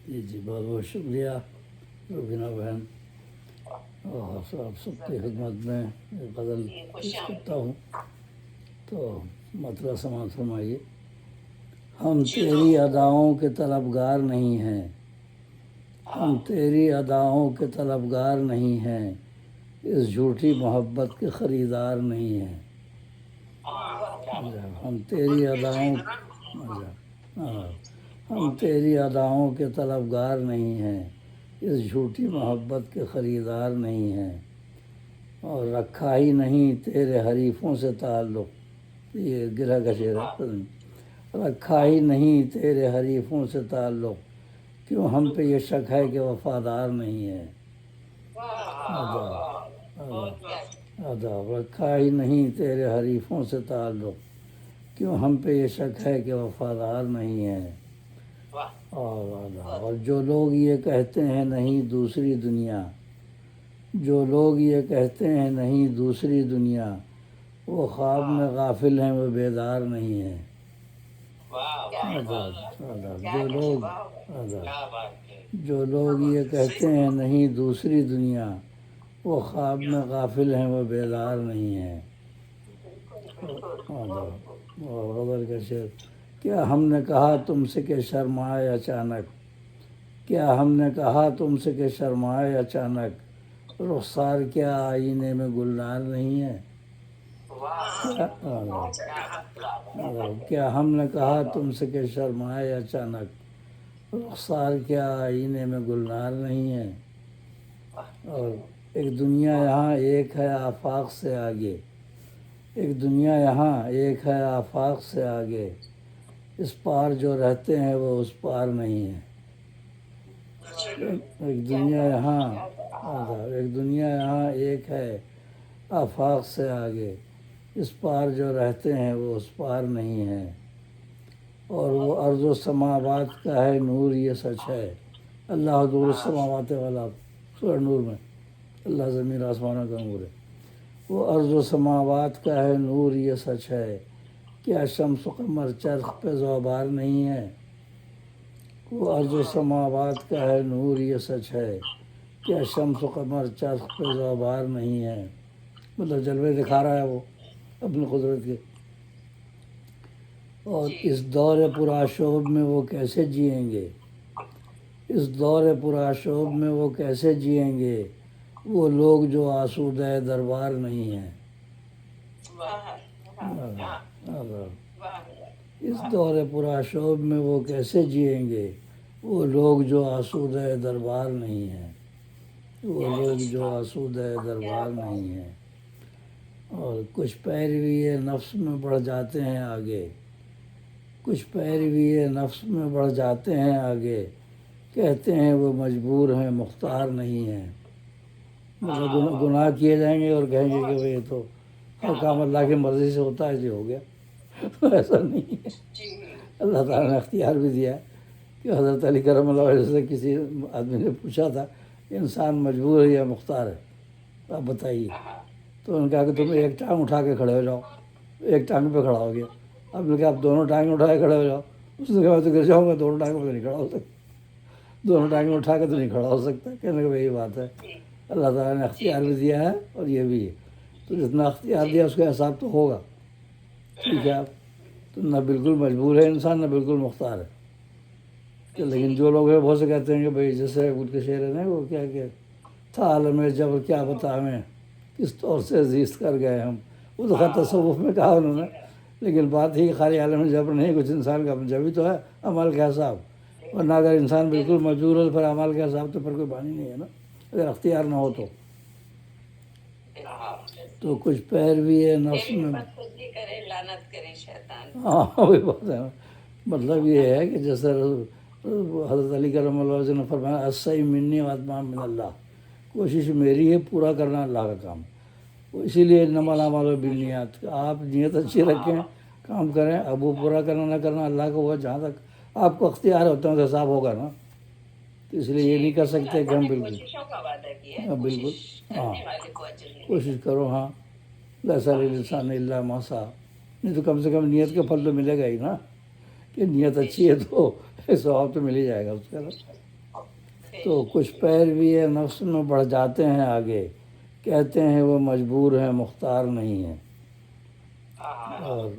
جی بہت بہت شکریہ روبینہ بہن، اور آپ سب کی خدمت میں ایک غزل پیش کرتا ہوں، تو مطلب سماعت فرمائیے۔ ہم تیری اداؤں کے طلبگار نہیں ہیں، ہم تیری اداؤں کے طلبگار نہیں ہیں، اس جھوٹی محبت کے خریدار نہیں ہیں۔ ہم تیری اداؤں ہم تیری اداؤں کے طلبگار نہیں ہیں، اس جھوٹی محبت کے خریدار نہیں ہیں، اور رکھا ہی نہیں تیرے حریفوں سے تعلق، یہ گرہ کا شعر ہے، رکھا ہی نہیں تیرے حریفوں سے تعلق، کیوں ہم پہ یہ شک ہے کہ وفادار نہیں ہے۔ رکھا ہی نہیں تیرے حریفوں سے تعلق، کیوں ہم پہ یہ شک ہے کہ وفادار نہیں ہے۔ اور جو لوگ یہ کہتے ہیں نہیں دوسری دنیا، جو لوگ یہ کہتے ہیں نہیں دوسری دنیا، وہ خواب میں غافل ہیں، وہ بیدار نہیں ہیں۔ جو لوگ یہ کہتے ہیں نہیں دوسری دنیا، وہ خواب میں غافل ہیں، وہ بیدار نہیں ہیں۔ اور غزل کا شعر، کیا ہم نے کہا تم سے کہ شرمائے اچانک، کیا ہم نے کہا تم سے کہ شرمائے اچانک، رخسار کیا آئینے میں گلنار نہیں ہے۔ کیا ہم نے کہا تم سے کہ شرمائے اچانک، رخسار کیا آئینے میں گلنار نہیں ہے۔ اور ایک دنیا یہاں ایک ہے آفاق سے آگے، ایک دنیا یہاں ایک ہے آفاق سے آگے، اس پار جو رہتے ہیں وہ اس پار نہیں ہے۔ ایک دنیا یہاں ایک ہے آفاق سے آگے، اس پار جو رہتے ہیں وہ اس پار نہیں ہے۔ اور وہ ارض و سماوات کا ہے نور، یہ سچ ہے۔ اللہ نور السماوات والا سورہ نور میں اللہ زمین آسمانوں کا نور ہے۔ وہ ارض و سماوات کا ہے نور، یہ سچ ہے، کیا شمس و قمر چرخ پہ زوبار نہیں ہے۔ وہ ارض و سماوات کا ہے نور، یہ سچ ہے، کیا شمس و قمر چرخ پہ زوبار نہیں ہے۔ مطلب جلوے دکھا رہا ہے وہ اپنی قدرت کے۔ اور اس دور پرآشوب میں وہ کیسے جئیں گے، اس دور پرآشوب میں وہ کیسے جئیں گے، وہ لوگ جو آسودہ دربار نہیں ہیں۔ اس دور پرآشوب میں وہ کیسے جئیں گے، وہ لوگ جو آسودہ دربار نہیں ہیں، وہ لوگ جو آسودہ دربار نہیں ہیں۔ اور کچھ پیروی نفس میں بڑھ جاتے ہیں آگے، کچھ پیروی نفس میں بڑھ جاتے ہیں آگے، کہتے ہیں وہ مجبور ہیں مختار نہیں ہیں۔ مطلب گناہ کیے جائیں گے اور کہیں گے کہ بھئی یہ تو ہر کام اللہ کی مرضی سے ہوتا ہے، جو ہو گیا۔ ایسا نہیں ہے، اللہ تعالیٰ نے اختیار بھی دیا ہے کہ حضرت علی کرم اللہ وجہ سے کسی آدمی نے پوچھا تھا انسان مجبور ہے یا مختار ہے، آپ بتائیے۔ تو انہوں نے کہا کہ تم ایک ٹانگ اٹھا کے کھڑے ہو جاؤ، ایک ٹانگ پہ کھڑا ہو گیا۔ اب نے کہا آپ دونوں ٹانگیں اٹھا کے کھڑے ہو جاؤ، اس نے کہا میں تو گر جاؤں گا، دونوں ٹانگوں پہ نہیں کھڑا ہو سکتا، دونوں ٹانگیں اٹھا کے تو نہیں کھڑا ہو سکتا۔ کہنے کا یہی بات ہے، اللہ تعالیٰ نے اختیار بھی دیا ہے اور یہ بھی ہے، تو جتنا اختیار دیا اس کا حساب تو ہوگا، ٹھیک ہے۔ آپ تو نہ بالکل مجبور ہے انسان، نہ بالکل مختار ہے۔ لیکن جو لوگ ہیں بہت سے کہتے ہیں کہ بھئی جیسے ان کے شعر ہے نا، وہ کیا کہ تھا عالم جبر کیا بتاویں، کس طور سے زیست کر گئے ہم، وہ تو خیر تصوف میں کہا انہوں نے، لیکن بات ہی خالی عالم جبر نہیں، کچھ انسان کا جبھی تو ہے عمل کا حساب، ورنہ اگر انسان بالکل مجبور ہو تو پھر عمل کا حساب تو پھر کوئی بانی نہیں ہے نا، اگر اختیار نہ ہو تو کچھ پیروی نفس میں، ہاں وہی بات ہے نا۔ مطلب یہ ہے کہ جیسے حضرت علی کرم اللہ وجہ نے فرمایا السعی منی واتمام من اللہ، کوشش میری ہے، پورا کرنا اللہ کا کام، اسی لیے انما الاعمال بالنیات، آپ نیت اچھی رکھیں، کام کریں، اب وہ پورا کرنا نہ کرنا اللہ کو ہوا، جہاں تک آپ کو اختیار ہوتا ہے تو حساب ہوگا نا، تو اس لیے یہ نہیں کر سکتے کہ ہم بالکل بالکل ہاں کوشش کرو، ہاں لیس علی الانسان الا ما سعی، نہیں تو کم سے کم نیت کا پھل تو ملے گا ہی نا، کہ نیت اچھی ہے تو ثواب تو مل ہی جائے گا اس کا. تو کچھ پیروی نفس میں بڑھ جاتے ہیں آگے، کہتے ہیں وہ مجبور ہیں مختار نہیں ہیں. اور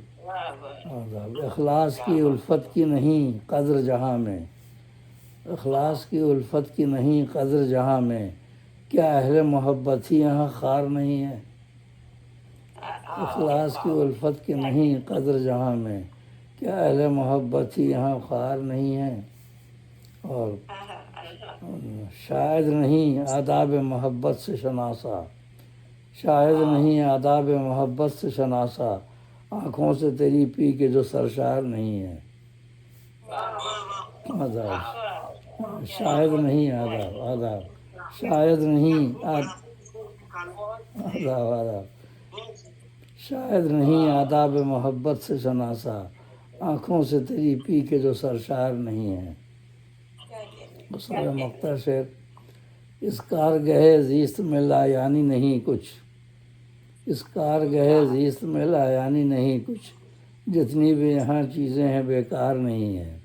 اخلاص کی الفت کی نہیں قدر جہاں میں، اخلاص کی الفت کی نہیں قدر جہاں میں، کیا اہل محبت ہی یہاں خار نہیں ہے. اخلاص کی الفت کی نہیں قدر جہاں میں، کیا اہل محبت ہی یہاں خار نہیں ہے. اور شاید نہیں آداب محبت سے شناسا، شاید نہیں آداب محبت سے شناسا، آنکھوں سے تیری پی کے جو سرشار نہیں ہے. آداب شاید نہیں، آداب شاید نہیں آداب شاید نہیں آداب محبت سے شناسا، آنکھوں سے تیری پی کے جو سرشار نہیں ہے. دوسرا مقطع شعر: اس کارگہ زیست میں لایانی نہیں کچھ، اس کارگہ زیست میں لایانی نہیں کچھ، جتنی بھی یہاں چیزیں ہیں بیکار نہیں ہیں.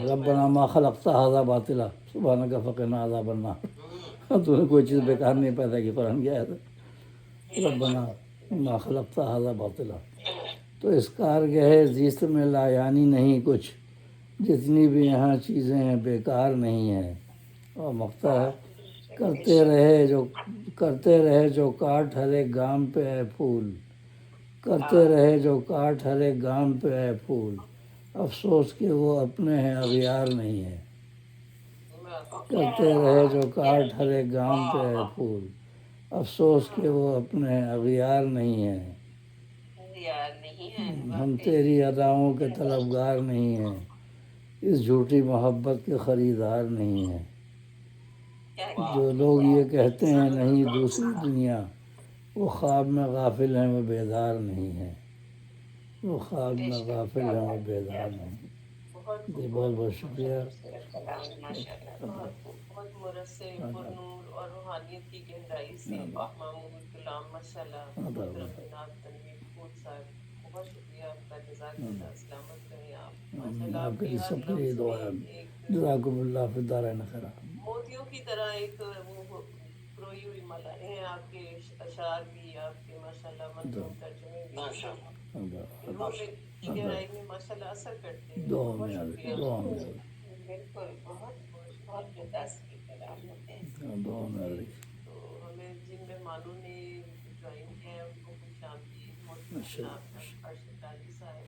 ربنا ما خلقت هذا باطلا سبحانک فقنا عذاب النار. تو نے کوئی چیز بیکار نہیں پیدا کی. قرآن کی آیت ہے ربنا ما خلقت هذا باطلا. تو اس کارگہ زیست میں لایانی نہیں کچھ، جتنی بھی یہاں چیزیں ہیں بیکار نہیں ہیں. اور مقطع ہے: کرتے رہے جو کاٹ ہر ایک گام پہ اے پھول، کرتے رہے جو کاٹ ہر ایک گام پہ اے پھول، افسوس کہ وہ اپنے ہیں اغیار نہیں ہے. کرتے رہے جو کاٹ ہر ایک گام پہ اے پھول، افسوس کہ وہ اپنے ہیں اغیار نہیں ہے. ہم تیری اداؤں کے طلبگار نہیں ہیں، اس جھوٹی محبت کے خریدار نہیں ہیں. جو لوگ یہ کہتے ہیں نہیں دوسری دنیا، وہ خواب میں غافل ہیں وہ بیدار نہیں ہیں. وہ خواب میں غافل ہیں وہ بیدار نہیں. جی بہت بہت شکریہ. بہت مرثر پرنور اور روحانیت کی گہرائی سے معمول کلام ماشاءاللہ. تنویر پھول صاحب بہت شکریہ آپ کا. جزاک اللہ. سلامت رہیں آپ. ماشاءاللہ آپ آپ کے کے لیے ہر سب کے لیے لفظ دعا میں ہے. ایک جزاکم اللہ فی الدارین خیرا. موتیوں کی طرح ایک وہ پروئی ہوئی ملائیں ہیں آپ کے اشعار بھی، آپ کے ماشاءاللہ منظوم ترجمے بھی روح میں کی گہرائی میں ماشاءاللہ اثر کرتے ہیں. دعا بہت میں شکریہ. دعا میں بالکل بہت متاثر کلام ہوتے ہیں. دعا میں. تو ہمیں جن مہمانوں نے جوائن کیا ہے ان کو خوش آمدید. موتی اچھا. ارشد علی صاحب